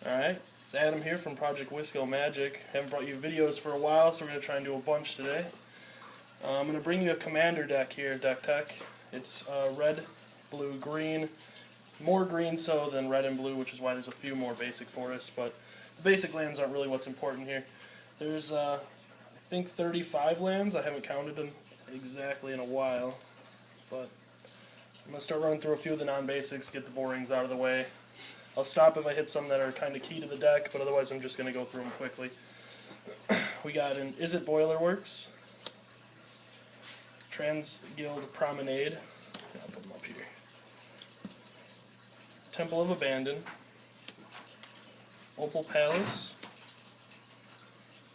Alright, it's Adam here from Project Wisco Magic. Haven't brought you videos for a while, so we're going to try and do a bunch today. I'm going to bring you a commander deck here, Deck Tech. It's red, blue, green. More green so than red and blue, which is why there's a few more basic forests, but the basic lands aren't really what's important here. There's, I think, 35 lands. I haven't counted them exactly in a while, but I'm going to start running through a few of the non-basics, get the borings out of the way. I'll stop if I hit some that are kind of key to the deck, but otherwise I'm just going to go through them quickly. We got an Is It Boiler Works, Trans-Guild Promenade, I'll put them up here, Temple of Abandon, Opal Palace,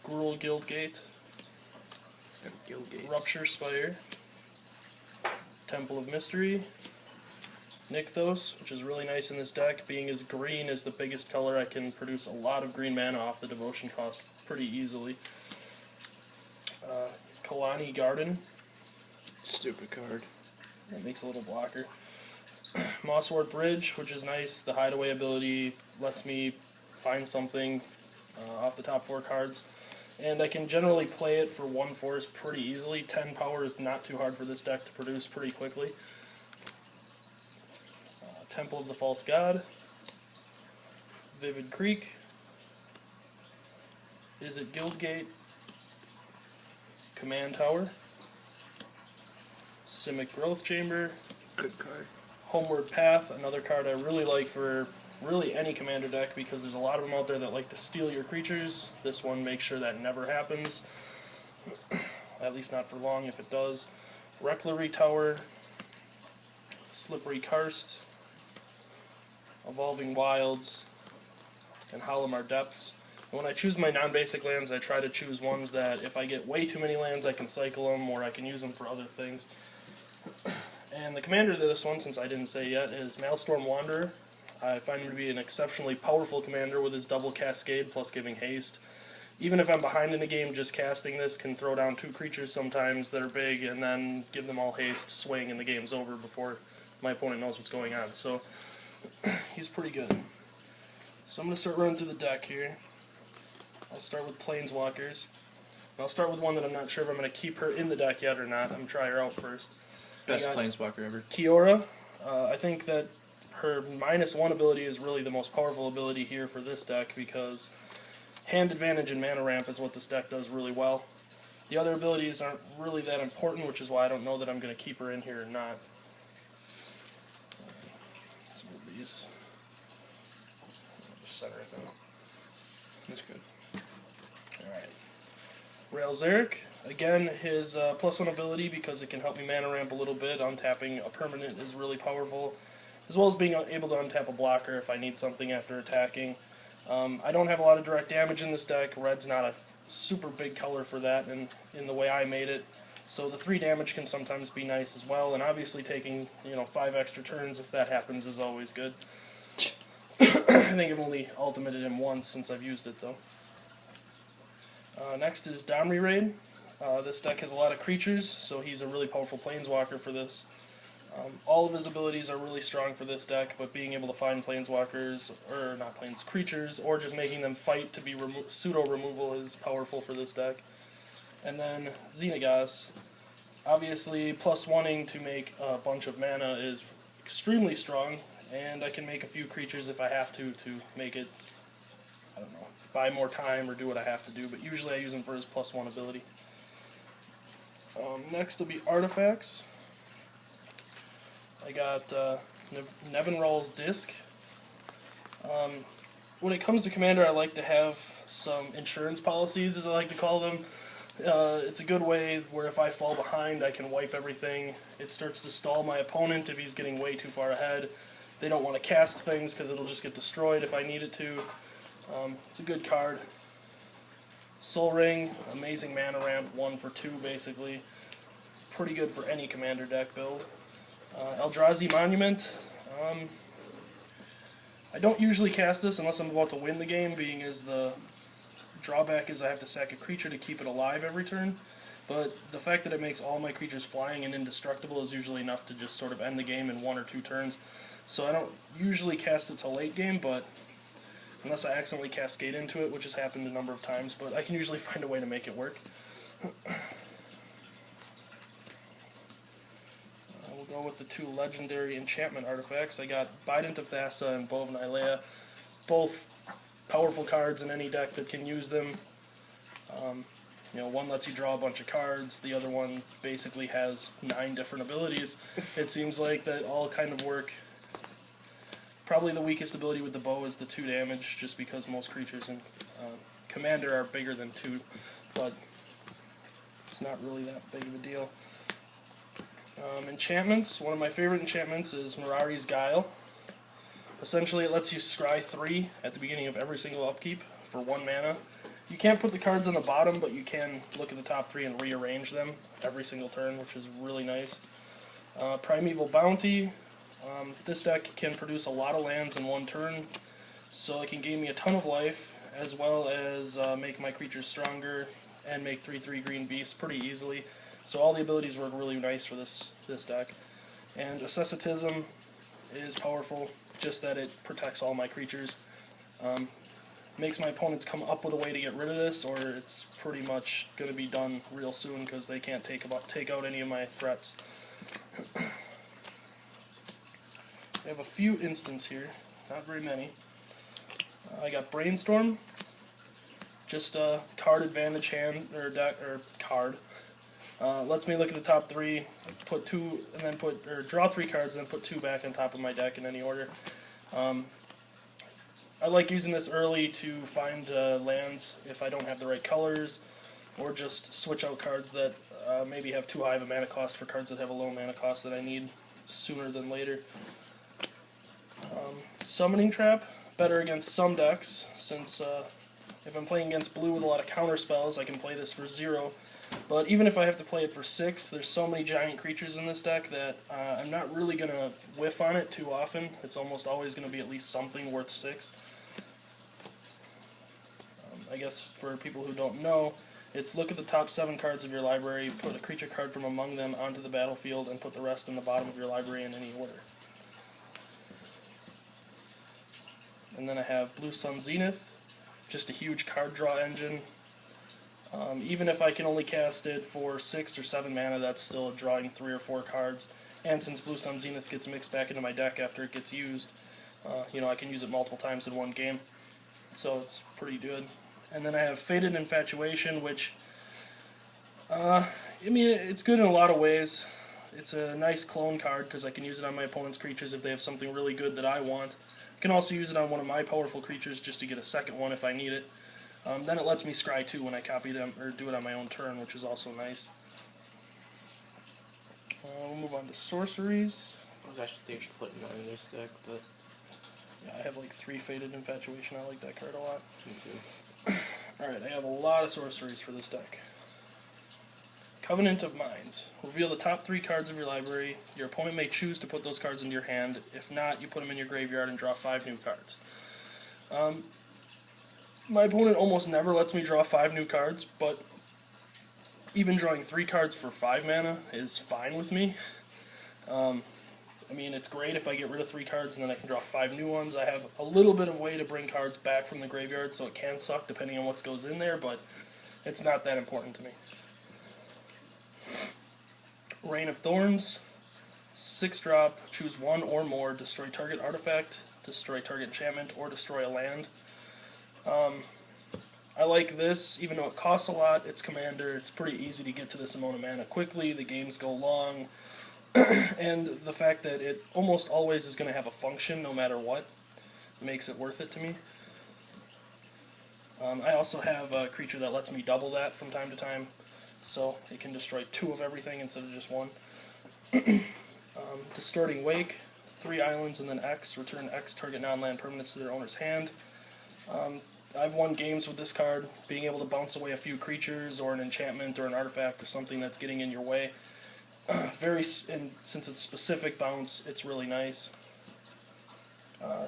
Gruul Guildgate, Rupture Spire, Temple of Mystery, Nykthos, which is really nice in this deck. Being as green is the biggest color, I can produce a lot of green mana off the devotion cost pretty easily. Kalani Garden. Stupid card. That makes a little blocker. Mosswort Bridge, which is nice. The hideaway ability lets me find something off the top 4 cards. And I can generally play it for 1 forest pretty easily. 10 power is not too hard for this deck to produce pretty quickly. Temple of the False God, Vivid Creek, Is It Guildgate, Command Tower, Simic Growth Chamber, Good card. Homeward Path, another card I really like for really any commander deck because there's a lot of them out there that like to steal your creatures. This one makes sure that never happens, at least not for long if it does. Reclary Tower, Slippery Karst, Evolving Wilds, and Halimar Depths. And when I choose my non-basic lands, I try to choose ones that if I get way too many lands, I can cycle them or I can use them for other things. And the commander of this one, since I didn't say yet, is Maelstorm Wanderer. I find him to be an exceptionally powerful commander with his double Cascade plus giving haste. Even if I'm behind in a game, just casting this can throw down 2 creatures sometimes that are big and then give them all haste, swing, and the game's over before my opponent knows what's going on. So he's pretty good. So I'm going to start running through the deck here. I'll start with Planeswalkers. I'll start with one that I'm not sure if I'm going to keep her in the deck yet or not. I'm going to try her out first. Best Planeswalker ever. Kiora. I think that her -1 ability is really the most powerful ability here for this deck because hand advantage and mana ramp is what this deck does really well. The other abilities aren't really that important, which is why I don't know that I'm going to keep her in here or not. These. Just center it though. That's good. Alright. Raelzeric. Again, his +1 ability, because it can help me mana ramp a little bit, untapping a permanent is really powerful, as well as being able to untap a blocker if I need something after attacking. I don't have a lot of direct damage in this deck. Red's not a super big color for that in the way I made it. So the 3 damage can sometimes be nice as well, and obviously taking 5 extra turns if that happens is always good. I think I've only ultimated him once since I've used it though. Next is Domri Raid. This deck has a lot of creatures, so he's a really powerful planeswalker for this. All of his abilities are really strong for this deck, but being able to find planeswalkers, or not creatures, or just making them fight to be pseudo-removal is powerful for this deck. And then Xenagos. Obviously, +1ing to make a bunch of mana is extremely strong, and I can make a few creatures if I have to make it, I don't know, buy more time or do what I have to do, but usually I use him for his +1 ability. Next will be Artifacts. I got Nevinral's Disc. When it comes to Commander, I like to have some insurance policies, as I like to call them. It's a good way where if I fall behind, I can wipe everything. It starts to stall my opponent if he's getting way too far ahead. They don't want to cast things because it'll just get destroyed if I need it to. It's a good card. Soul Ring, amazing mana ramp, 1 for 2 basically. Pretty good for any commander deck build. Eldrazi Monument. I don't usually cast this unless I'm about to win the game, being as the drawback is I have to sack a creature to keep it alive every turn. But the fact that it makes all my creatures flying and indestructible is usually enough to just sort of end the game in 1 or 2 turns. So I don't usually cast it till late game, but unless I accidentally cascade into it, which has happened a number of times, but I can usually find a way to make it work. We'll go with the 2 legendary enchantment artifacts. I got Bident of Thassa and Bow of Nylea, both powerful cards in any deck that can use them. One lets you draw a bunch of cards, the other one basically has 9 different abilities. It seems like that all kind of work. Probably the weakest ability with the bow is the 2 damage, just because most creatures in Commander are bigger than 2, but it's not really that big of a deal. Enchantments, one of my favorite enchantments is Mirari's Guile. Essentially it lets you scry 3 at the beginning of every single upkeep for 1 mana. You can't put the cards on the bottom, but you can look at the top 3 and rearrange them every single turn, which is really nice. Primeval Bounty. This deck can produce a lot of lands in 1 turn, so it can gain me a ton of life, as well as make my creatures stronger, and make 3/3 green beasts pretty easily. So all the abilities work really nice for this deck. And Asceticism is powerful, just that it protects all my creatures. Makes my opponents come up with a way to get rid of this, or it's pretty much going to be done real soon because they can't take out any of my threats. I have a few instants here, not very many. I got Brainstorm, just a card advantage hand or deck or card. Lets me look at the top 3, put 2, and then draw 3 cards, and then put 2 back on top of my deck in any order. I like using this early to find lands if I don't have the right colors, or just switch out cards that maybe have too high of a mana cost for cards that have a low mana cost that I need sooner than later. Summoning Trap, better against some decks, since if I'm playing against blue with a lot of counter spells, I can play this for 0. But even if I have to play it for 6, there's so many giant creatures in this deck that I'm not really going to whiff on it too often. It's almost always going to be at least something worth 6. I guess for people who don't know, it's look at the top 7 cards of your library, put a creature card from among them onto the battlefield, and put the rest in the bottom of your library in any order. And then I have Blue Sun Zenith, just a huge card draw engine. Even if I can only cast it for 6 or 7 mana, that's still drawing 3 or 4 cards. And since Blue Sun Zenith gets mixed back into my deck after it gets used, I can use it multiple times in 1 game. So it's pretty good. And then I have Faded Infatuation, which, it's good in a lot of ways. It's a nice clone card because I can use it on my opponent's creatures if they have something really good that I want. I can also use it on one of my powerful creatures just to get a second one if I need it. Then it lets me scry 2 when I copy them, or do it on my own turn, which is also nice. We'll move on to sorceries. I was actually thinking of putting that in this deck, but... Yeah, I have like 3 Faded Infatuation. I like that card a lot. Me too. Alright, I have a lot of sorceries for this deck. Covenant of Minds. Reveal the top 3 cards of your library. Your opponent may choose to put those cards into your hand. If not, you put them in your graveyard and draw 5 new cards. My opponent almost never lets me draw 5 new cards, but even drawing 3 cards for 5 mana is fine with me. It's great if I get rid of 3 cards and then I can draw 5 new ones. I have a little bit of way to bring cards back from the graveyard, so it can suck depending on what goes in there, but it's not that important to me. Rain of Thorns, 6-drop, choose 1 or more, destroy target artifact, destroy target enchantment, or destroy a land. I like this, even though it costs a lot, it's Commander, it's pretty easy to get to this amount of mana quickly, the games go long, and the fact that it almost always is going to have a function no matter what makes it worth it to me. I also have a creature that lets me double that from time to time, so it can destroy 2 of everything instead of just 1. Distorting Wake, 3 islands and then X, return X target non-land permanents to their owner's hand. I've won games with this card, being able to bounce away a few creatures or an enchantment or an artifact or something that's getting in your way. And since it's specific bounce, it's really nice.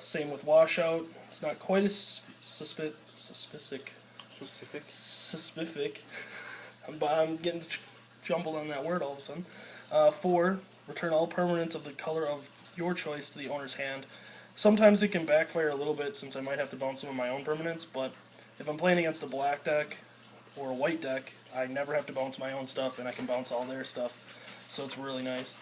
Same with Washout. It's not quite as specific. But I'm getting jumbled on that word all of a sudden. 4, return all permanents of the color of your choice to the owner's hand. Sometimes it can backfire a little bit since I might have to bounce some of my own permanents, but if I'm playing against a black deck or a white deck, I never have to bounce my own stuff and I can bounce all their stuff, so it's really nice.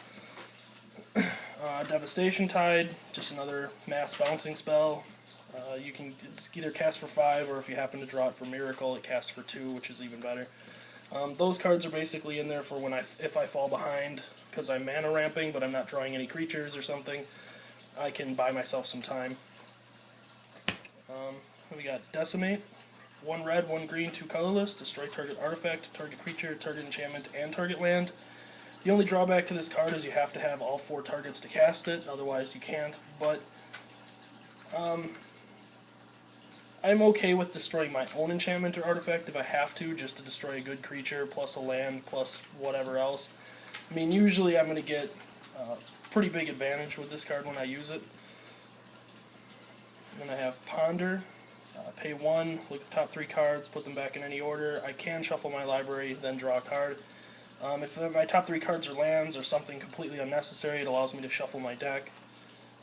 Devastation Tide, just another mass bouncing spell. You can either cast for 5, or if you happen to draw it for Miracle, it casts for 2, which is even better. Those cards are basically in there for when if I fall behind because I'm mana ramping, but I'm not drawing any creatures or something, I can buy myself some time. We got Decimate, 1 red, 1 green, 2 colorless, destroy target artifact, target creature, target enchantment, and target land. The only drawback to this card is you have to have all 4 targets to cast it, otherwise you can't, but I'm okay with destroying my own enchantment or artifact if I have to, just to destroy a good creature, plus a land, plus whatever else. I mean, usually I'm going to get pretty big advantage with this card when I use it. Then I have Ponder. Pay 1, look at the top 3 cards, put them back in any order. I can shuffle my library, then draw a card. If my top 3 cards are lands or something completely unnecessary, it allows me to shuffle my deck.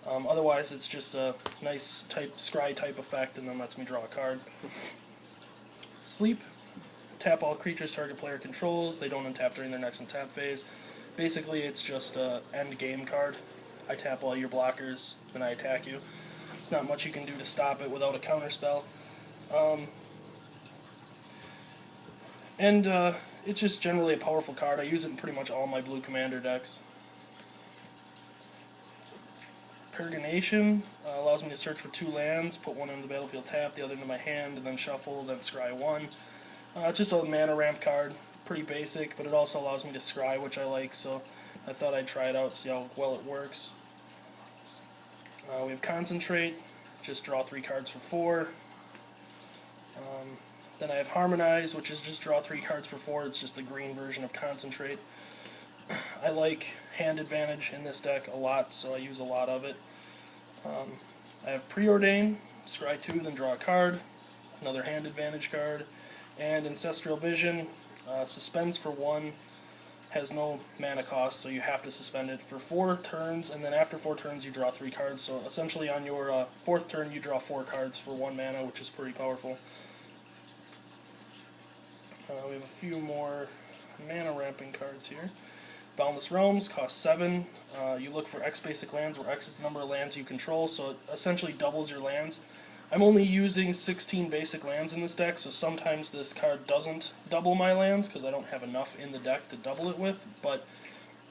Otherwise, it's just a nice scry type effect, and then lets me draw a card. Sleep. Tap all creatures target player controls. They don't untap during their next untap phase. Basically, it's just an end game card. I tap all your blockers, then I attack you. There's not much you can do to stop it without a counterspell. It's just generally a powerful card. I use it in pretty much all my blue commander decks. Peregrination allows me to search for 2 lands, put 1 on the battlefield tapped, the other into my hand, and then shuffle, then scry 1. It's just a mana ramp card, pretty basic, but it also allows me to scry, which I like, so I thought I'd try it out, see how well it works. We have Concentrate, just draw 3 cards for 4. Then I have Harmonize, which is just draw 3 cards for 4. It's just the green version of Concentrate. I like hand advantage in this deck a lot, so I use a lot of it. I have Preordain, scry 2, then draw a card, another hand advantage card, and Ancestral Vision, suspends for 1, has no mana cost, so you have to suspend it for 4 turns, and then after 4 turns you draw 3 cards, so essentially on your 4th turn you draw 4 cards for 1 mana, which is pretty powerful. We have a few more mana ramping cards here. Boundless Realms, cost 7. You look for X basic lands, where X is the number of lands you control, so it essentially doubles your lands. I'm only using 16 basic lands in this deck, so sometimes this card doesn't double my lands, because I don't have enough in the deck to double it with, but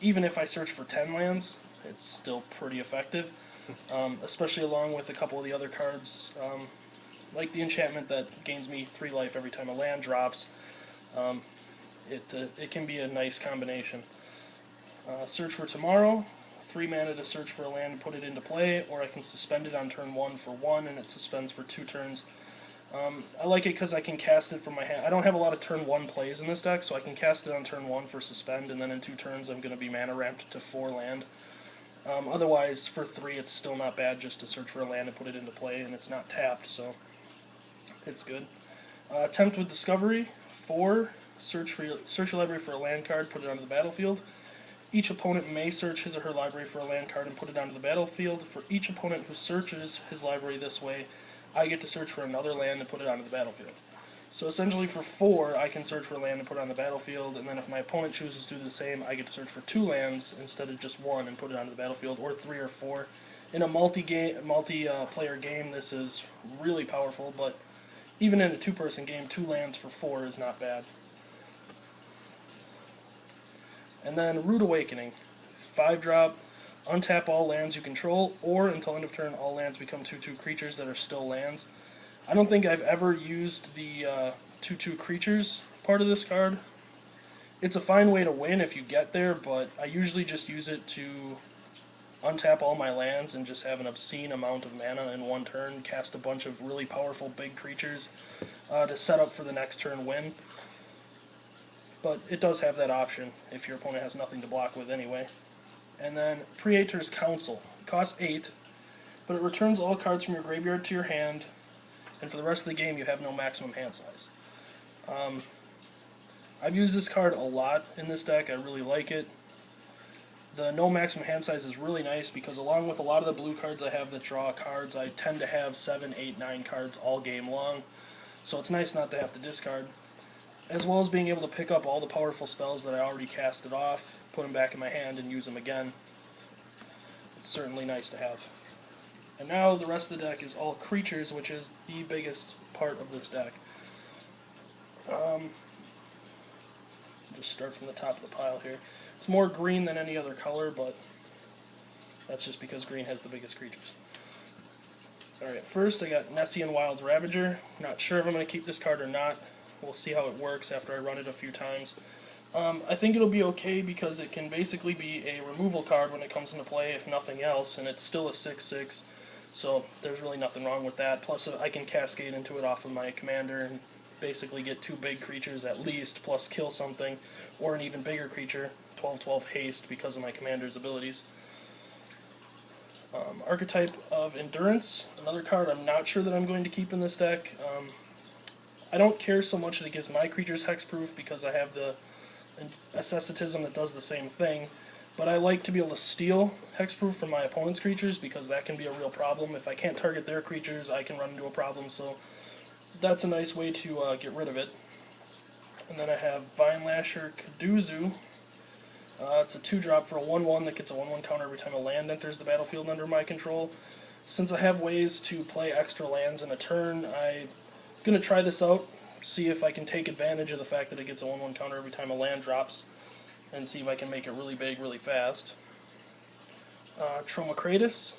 even if I search for 10 lands, it's still pretty effective, especially along with a couple of the other cards, like the enchantment that gains me 3 life every time a land drops. It can be a nice combination. Search for Tomorrow, 3 mana to search for a land and put it into play, or I can suspend it on turn 1 for 1, and it suspends for 2 turns. I like it because I can cast it from my hand. I don't have a lot of turn 1 plays in this deck, so I can cast it on turn 1 for suspend, and then in 2 turns I'm going to be mana ramped to 4 land. Otherwise, for 3 it's still not bad just to search for a land and put it into play, and it's not tapped, so it's good. Attempt with Discovery, 4, search your library for a land card, put it onto the battlefield. Each opponent may search his or her library for a land card and put it onto the battlefield. For each opponent who searches his library this way, I get to search for another land and put it onto the battlefield. So essentially for 4, I can search for a land and put it on the battlefield, and then if my opponent chooses to do the same, I get to search for 2 lands instead of just 1 and put it onto the battlefield, or 3 or 4. In a multiplayer game, this is really powerful, but even in a 2-person game, 2 lands for 4 is not bad. And then Rude Awakening, 5-drop, untap all lands you control, or until end of turn all lands become 2/2 creatures that are still lands. I don't think I've ever used the 2/2 creatures part of this card. It's a fine way to win if you get there, but I usually just use it to untap all my lands and just have an obscene amount of mana in 1 turn, cast a bunch of really powerful big creatures to set up for the next turn win. But it does have that option if your opponent has nothing to block with anyway. And then Praetor's Council. It costs 8, but it returns all cards from your graveyard to your hand, and for the rest of the game you have no maximum hand size. I've used this card a lot in this deck. I really like it. The no maximum hand size is really nice because along with a lot of the blue cards I have that draw cards, I tend to have 7, 8, 9 cards all game long. So it's nice not to have to discard. As well as being able to pick up all the powerful spells that I already casted off, put them back in my hand, and use them again. It's certainly nice to have. And now the rest of the deck is all creatures, which is the biggest part of this deck. Just start from the top of the pile here. It's more green than any other color, but that's just because green has the biggest creatures. Alright, first I got Nessian Wild's Ravager. Not sure if I'm going to keep this card or not. We'll see how it works after I run it a few times. I think it'll be okay because it can basically be a removal card when it comes into play, if nothing else, and it's still a 6/6, so there's really nothing wrong with that. Plus I can cascade into it off of my commander and basically get 2 big creatures at least, plus kill something, or an even bigger creature, 12/12 haste because of my commander's abilities. Archetype of Endurance, another card I'm not sure that I'm going to keep in this deck. I don't care so much that it gives my creatures hexproof because I have the Asceticism that does the same thing, but I like to be able to steal hexproof from my opponent's creatures because that can be a real problem. If I can't target their creatures, I can run into a problem, so that's a nice way to get rid of it. And then I have Vine Lasher Kaduzu. It's a 2-drop for a 1/1 that gets a 1/1 counter every time a land enters the battlefield under my control. Since I have ways to play extra lands in a turn, I'm going to try this out, see if I can take advantage of the fact that it gets a 1/1 counter every time a land drops, and see if I can make it really big really fast. Tromacratus,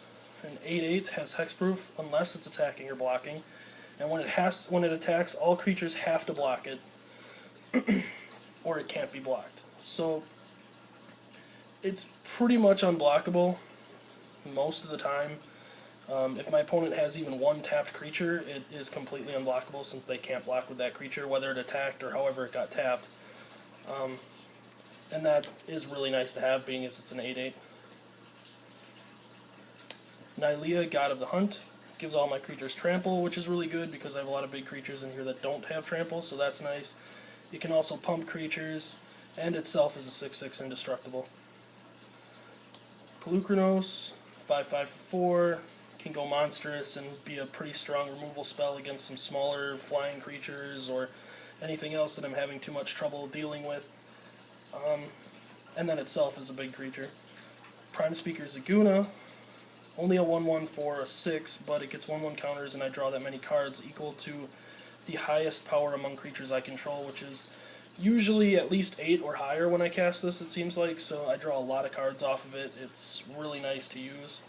an 8/8, has hexproof unless it's attacking or blocking, and when it attacks, all creatures have to block it, or it can't be blocked. So it's pretty much unblockable most of the time. If my opponent has even one tapped creature, it is completely unblockable since they can't block with that creature, whether it attacked or however it got tapped. And that is really nice to have, being as it's an 8/8. Nylea, God of the Hunt, gives all my creatures trample, which is really good because I have a lot of big creatures in here that don't have trample, so that's nice. It can also pump creatures, and itself is a 6/6 indestructible. Pelucranos, 5/5 for 4, can go monstrous and be a pretty strong removal spell against some smaller flying creatures or anything else that I'm having too much trouble dealing with. And then itself is a big creature. Prime Speaker Zaguna, only a 1/1 for a 6, but it gets 1/1 counters and I draw that many cards equal to the highest power among creatures I control, which is usually at least 8 or higher when I cast this, it seems like, so I draw a lot of cards off of it. It's really nice to use.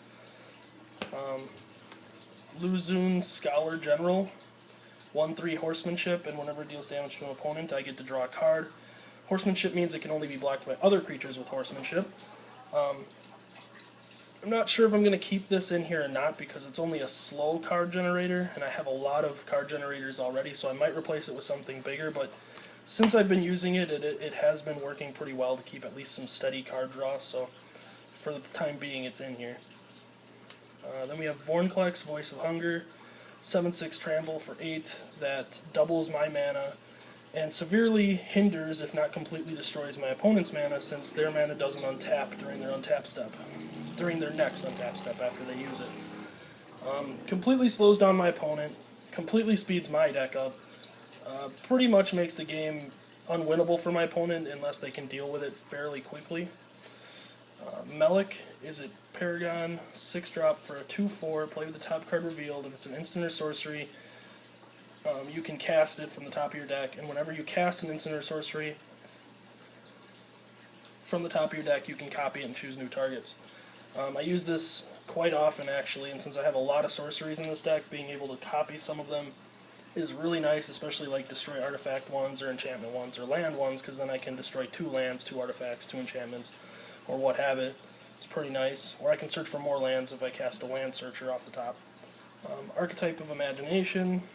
Luzun Scholar General, 1/3 Horsemanship, and whenever it deals damage to an opponent, I get to draw a card. Horsemanship means it can only be blocked by other creatures with Horsemanship. I'm not sure if I'm going to keep this in here or not because it's only a slow card generator, and I have a lot of card generators already, so I might replace it with something bigger, but since I've been using it, it has been working pretty well to keep at least some steady card draw, so for the time being it's in here. Then we have Vornklex, Voice of Hunger, 7/6 Trample for 8 that doubles my mana and severely hinders, if not completely destroys, my opponent's mana since their mana doesn't untap during their untap step, during their next untap step after they use it. Completely slows down my opponent, completely speeds my deck up, pretty much makes the game unwinnable for my opponent unless they can deal with it fairly quickly. Melik is a Paragon, 6-drop for a 2/4, play with the top card revealed. If it's an instant or sorcery, you can cast it from the top of your deck, and whenever you cast an instant or sorcery from the top of your deck, you can copy it and choose new targets. I use this quite often, actually, and since I have a lot of sorceries in this deck, being able to copy some of them is really nice, especially like destroy artifact ones or enchantment ones or land ones, because then I can destroy 2 lands, 2 artifacts, 2 enchantments, or what have it. It's pretty nice. Or I can search for more lands if I cast a land searcher off the top. Archetype of Imagination.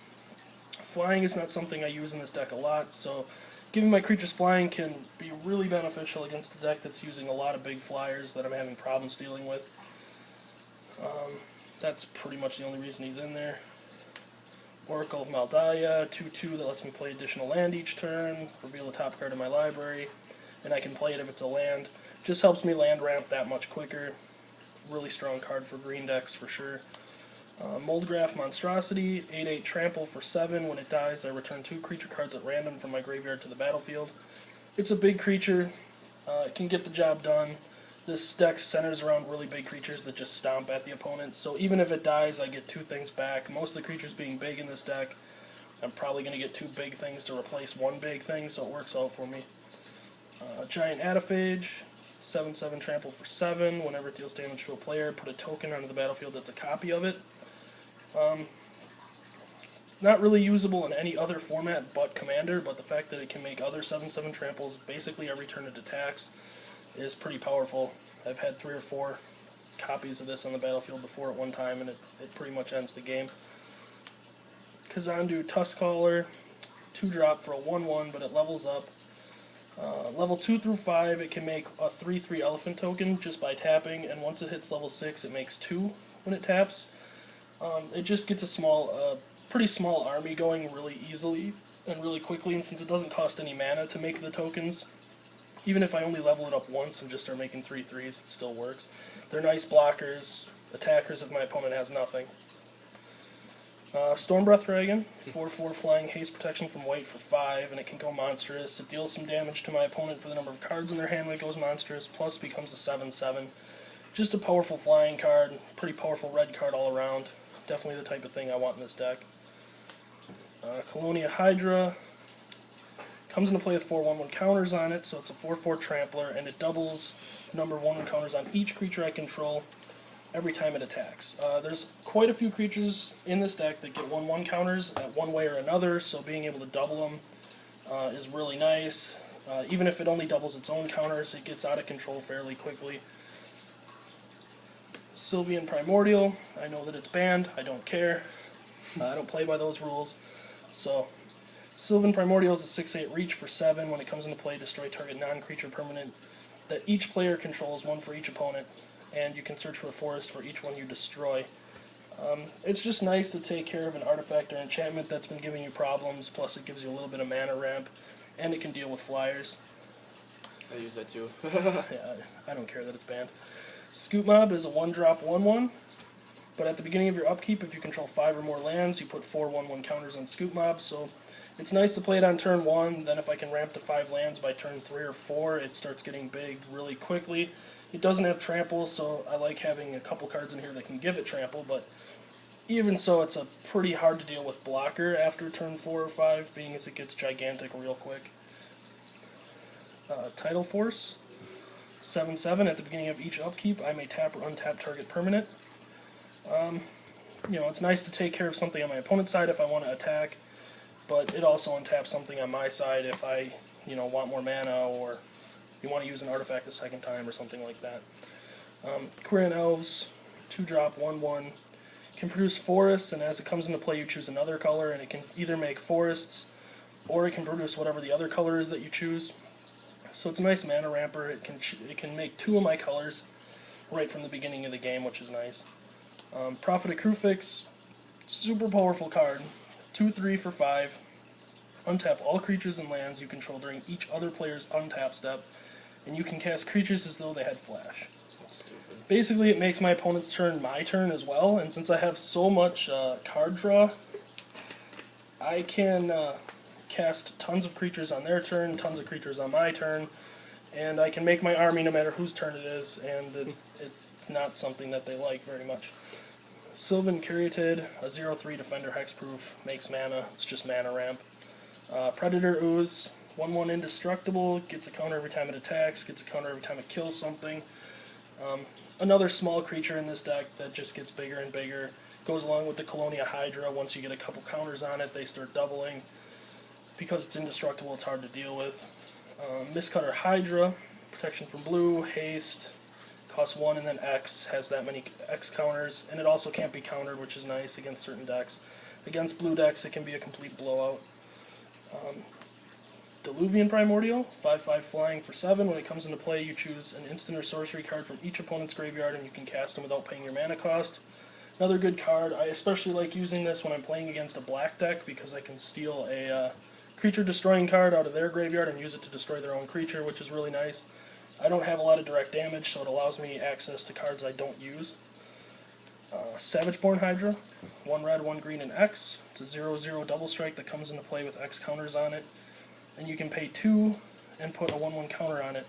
Flying is not something I use in this deck a lot, so giving my creatures flying can be really beneficial against a deck that's using a lot of big flyers that I'm having problems dealing with. That's pretty much the only reason he's in there. Oracle of Maldaia, 2/2 that lets me play additional land each turn, reveal the top card of my library, and I can play it if it's a land. Just helps me land ramp that much quicker. Really strong card for green decks for sure. Moldgraph Monstrosity, 8/8 trample for 7. When it dies, I return 2 creature cards at random from my graveyard to the battlefield. It's a big creature. It can get the job done. This deck centers around really big creatures that just stomp at the opponent. So even if it dies, I get 2 things back. Most of the creatures being big in this deck, I'm probably going to get 2 big things to replace 1 big thing, so it works out for me. Giant Adaphage, 7/7 trample for 7. Whenever it deals damage to a player, put a token onto the battlefield that's a copy of it. Not really usable in any other format but Commander, but the fact that it can make other 7/7 tramples basically every turn it attacks is pretty powerful. I've had 3 or 4 copies of this on the battlefield before at one time, and it pretty much ends the game. Kazandu Tuskcaller, 2-drop for a 1/1, but it levels up. Level 2 through 5, it can make a 3/3 elephant token just by tapping, and once it hits level 6, it makes 2 when it taps. It just gets a pretty small army going really easily and really quickly, and since it doesn't cost any mana to make the tokens, even if I only level it up once and just start making 3/3s, it still works. They're nice blockers, attackers if my opponent has nothing. Stormbreath Dragon, 4/4 flying haste protection from white for 5, and it can go monstrous. It deals some damage to my opponent for the number of cards in their hand when it goes monstrous, plus becomes a 7/7. Just a powerful flying card, pretty powerful red card all around. Definitely the type of thing I want in this deck. Colonia Hydra comes into play with 4/1/1 counters on it, so it's a 4/4 trampler, and it doubles the number of 1/1 counters on each creature I control every time it attacks. There's quite a few creatures in this deck that get 1/1 counters at one way or another, so being able to double them is really nice. Even if it only doubles its own counters, it gets out of control fairly quickly. Sylvian Primordial, I know that it's banned, I don't care. I don't play by those rules. So, Sylvan Primordial is a 6/8 reach for 7. When it comes into play, destroy target non-creature permanent that each player controls, 1 for each opponent, and you can search for a forest for each one you destroy. It's just nice to take care of an artifact or enchantment that's been giving you problems, plus it gives you a little bit of mana ramp, and it can deal with flyers. I use that too. Yeah, I don't care that it's banned. Scoop Mob is a 1-drop 1/1, but at the beginning of your upkeep, if you control 5 or more lands, you put 4 1/1 counters on Scoop Mob, so it's nice to play it on turn 1, then if I can ramp to 5 lands by turn 3 or 4, it starts getting big really quickly. It doesn't have trample, so I like having a couple cards in here that can give it trample, but even so, it's a pretty hard to deal with blocker after turn 4 or 5, being as it gets gigantic real quick. Tidal Force, 7/7. At the beginning of each upkeep, I may tap or untap target permanent. It's nice to take care of something on my opponent's side if I want to attack, but it also untaps something on my side if I, want more mana, or you want to use an artifact a second time or something like that. Quirion Elves, 2-drop 1/1, can produce forests, and as it comes into play, you choose another color, and it can either make forests, or it can produce whatever the other color is that you choose. So it's a nice mana ramper. It can make 2 of my colors right from the beginning of the game, which is nice. Prophet of Krufix, super powerful card. 2/3 for 5. Untap all creatures and lands you control during each other player's untap step, and you can cast creatures as though they had flash. That's stupid. Basically, it makes my opponent's turn my turn as well, and since I have so much card draw, I can cast tons of creatures on their turn, tons of creatures on my turn, and I can make my army no matter whose turn it is, and it's not something that they like very much. Sylvan Caryatid, a 0/3 defender hexproof, makes mana, it's just mana ramp. Predator Ooze, 1/1 indestructible, gets a counter every time it attacks, gets a counter every time it kills something. Another small creature in this deck that just gets bigger and bigger. Goes along with the Colonia Hydra. Once you get a couple counters on it, they start doubling. Because it's indestructible, it's hard to deal with. Mistcutter Hydra, protection from blue, haste, costs 1 and then X, has that many X counters, and it also can't be countered, which is nice against certain decks. Against blue decks, it can be a complete blowout. Diluvian Primordial, 5/5 flying for 7. When it comes into play, you choose an instant or sorcery card from each opponent's graveyard, and you can cast them without paying your mana cost. Another good card. I especially like using this when I'm playing against a black deck, because I can steal a creature destroying card out of their graveyard and use it to destroy their own creature, which is really nice. I don't have a lot of direct damage, so it allows me access to cards I don't use. Savageborn Hydra, 1 red, 1 green, and X. It's a 0/0 double strike that comes into play with X counters on it. And you can pay 2 and put a 1/1 counter on it.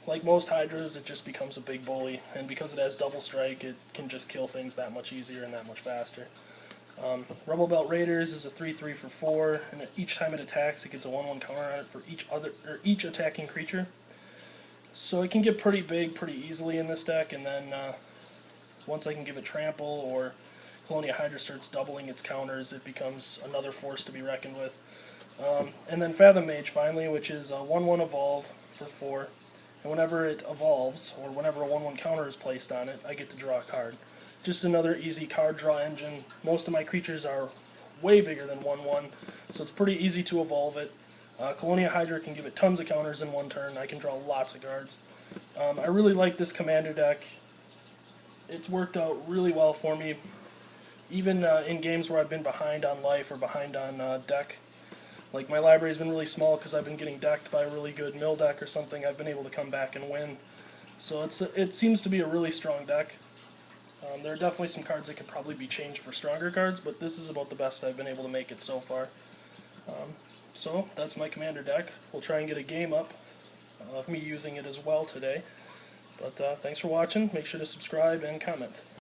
Like most Hydras, it just becomes a big bully, and because it has double strike, it can just kill things that much easier and that much faster. Rebel Belt Raiders is a 3/3 for 4, and each time it attacks, it gets a 1/1 counter on it for each attacking creature. So it can get pretty big pretty easily in this deck, and then once I can give it Trample or Colonia Hydra starts doubling its counters, it becomes another force to be reckoned with. And then Fathom Mage finally, which is a 1/1 evolve for 4. And whenever it evolves, or whenever a 1/1 counter is placed on it, I get to draw a card. Just another easy card draw engine. Most of my creatures are way bigger than 1/1, so it's pretty easy to evolve it. Colonia Hydra can give it tons of counters in one turn. I can draw lots of cards. I really like this commander deck. It's worked out really well for me. Even in games where I've been behind on life or behind on deck. Like, my library's been really small because I've been getting decked by a really good mill deck or something. I've been able to come back and win. So it seems to be a really strong deck. There are definitely some cards that could probably be changed for stronger cards, but this is about the best I've been able to make it so far. So that's my commander deck. We'll try and get a game up of me using it as well today. But thanks for watching. Make sure to subscribe and comment.